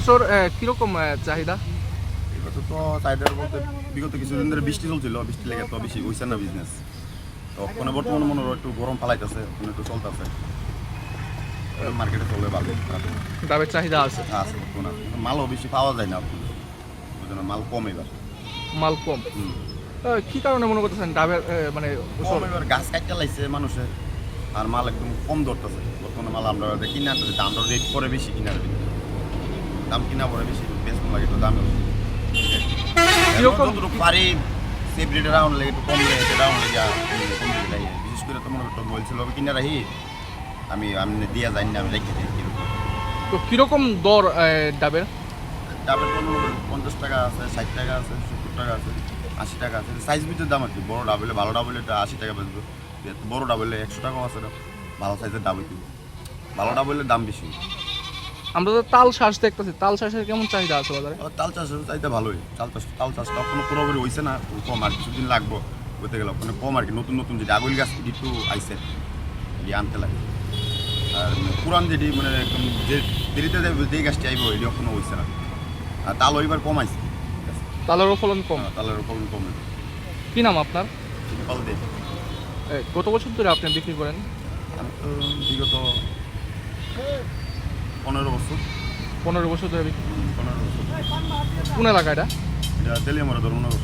এবছর কিরকম চাহিদা? এবছর তো চাহিদা বলতে বিগত কিছুদিন ধরে বৃষ্টি চলছিল, বৃষ্টি লেগে তো বেশি হয়েছে না বিজনেস। তো ওখানে বর্তমানে মনে হয় একটু গরম ফালাইতেছে, ওখানে একটু চলতেছে, মার্কেটে চলে ভালো। ডাবের চাহিদা আছে? আছে বর্তমানে আছে, মালও বেশি পাওয়া যায় না, বুঝলেন, মাল কম এবার। মাল কম? কি কারণে মনে করতেছেন ডাবের মানে এবার গাছ কাটতে লাগছে মানুষের, আর মাল একদম কম ধরতেছে বর্তমানে। মাল আমরা কিনে আনতেছি, দামটা রেট পরে বেশি, কিনার দাম কিনা পরে বেশি, বেশ লাগে তো দাম পারি সেফ রেটে রাউন্ড লাগে, একটু কম রেটে রাউন্ড লেগে কম রেটে লাগে। বিশেষ করে তো মনে করতো বলছিল কিনে রাখি, আমি দিয়া যাই না, আমি রেখে দিই। কীরকম তো কীরকম দর ডাবের? ডাবের তো 50 টাকা আছে, 60 টাকা আছে, 70 টাকা আছে, 80 টাকা আছে। সাইজ ভিতরে দাম আর কি। বড় ডাবলে, ভালো ডাবলে 80 টাকা বেচবো, বড় ডাবলে 100 টাকাও আছে। ভালো সাইজের ডাব হইতে, ভালো ডাবলের দাম বেশি। আমরা তো তাল শ্বাস দেখতেছি, তাল শ্বাসের কেমন চাহিদা আছে বাজারে? তাল চাষের চাহিদা ভালোই। তাল চাষটা এখনো পুরোপুরি হয়েছে না, কম আর কিছুদিন লাগবো হইতে গেলে, ওখানে কম আর কি। নতুন নতুন যে ডাবল গাছ একটু আইসে আনতে লাগে, আর পুরান যেটি মানে একদম যে দেরিতে যে গাছটি আইব এটি এখনো হয়েছে না। আর তাল ওইবার কমাইছে, তালেরও ফলন কম? তালের ফলন কমে। কি নাম আপনার? ফল দেয়। কত বছর ধরে আপনি বিক্রি করেন? আমি তো বিগত 15 বছর। 15 বছর ধরে বিক্রি? 15 বছর। কোন এলাকা এটা? এটা তেলিয়ামরা ধর্মনগর।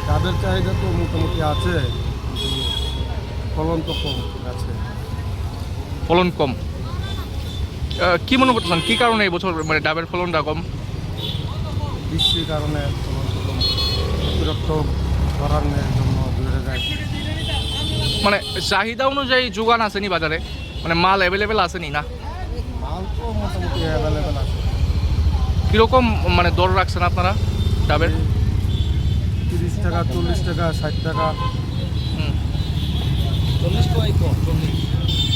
ডাবের চাহিদা তো মোটামুটি আছে, ফলন তো কম আছে। ফলন কম? কি মনে করতেছেন কি কারণে এই বছর মানে ডাবের ফলনটা কম? বৃষ্টির কারণে ফলন কম, অতিরিক্ত ধরনের জন্য বেড়ে যায়। মানে চাহিদা অনুযায়ী যোগান আসেনি বাজারে, মানে মাল অ্যাভেলেবেল আসেনি না? মাল তো মোটামুটি অ্যাভেলেবেল আছে। কীরকম মানে দর রাখছেন আপনারা ডাবের? 30 টাকা, 40 টাকা, 60 টাকা।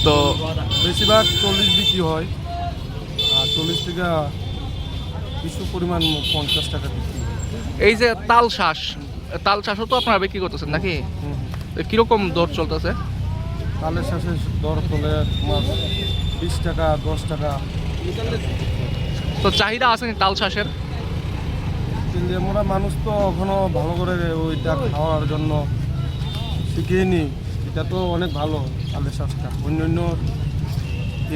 তো বেশিরভাগ 40 বিক্রি হয়, আর 40 টাকা কিছু পরিমাণ 50 টাকা বিক্রি হয়। এই যে তাল শ্বাসও তো আপনারা বিক্রি করতেছেন নাকি? কীরকম দর চলতেছে? তালের শেষে দর চলে তোমার 20 টাকা, 10 টাকা। তো চাহিদা আসেনি তাল শ্বাসের? কিন্তু আমরা মানুষ তো এখনো ভালো করে ওইটা খাওয়ার জন্য শিখিনি। এটা তো অনেক ভালো তালের শ্বাসটা। অন্য অন্য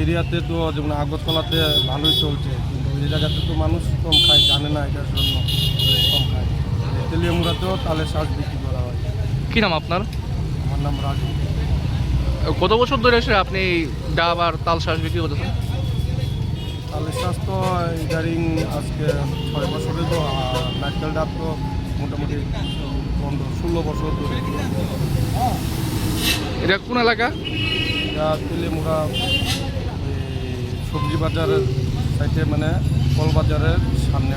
এরিয়াতে তো যেমন আগরতলাতে ভালোই চলছে, কিন্তু এই জায়গাতে তো মানুষ কম খায়, জানে না, এটার জন্য কম খায়। তেলিয়ামুড়াতেও তালের শ্বাস বিক্রি করা হয়। কি নাম আপনার? আমার নাম রাজু। কত বছর ধরে এসে আপনি ডাব আর তাল শ্বাস বিক্রি করতেছেন? তালের শ্বাস তো ইদারিং আজকে 6 বছরে, তো নারকেল ডাব তো মোটামুটি 16 বছর ধরে। এটা কোন এলাকা? এটা তেলিয়ামুড়া সবজি বাজারের সাইডে, মানে ফল বাজারের সামনে।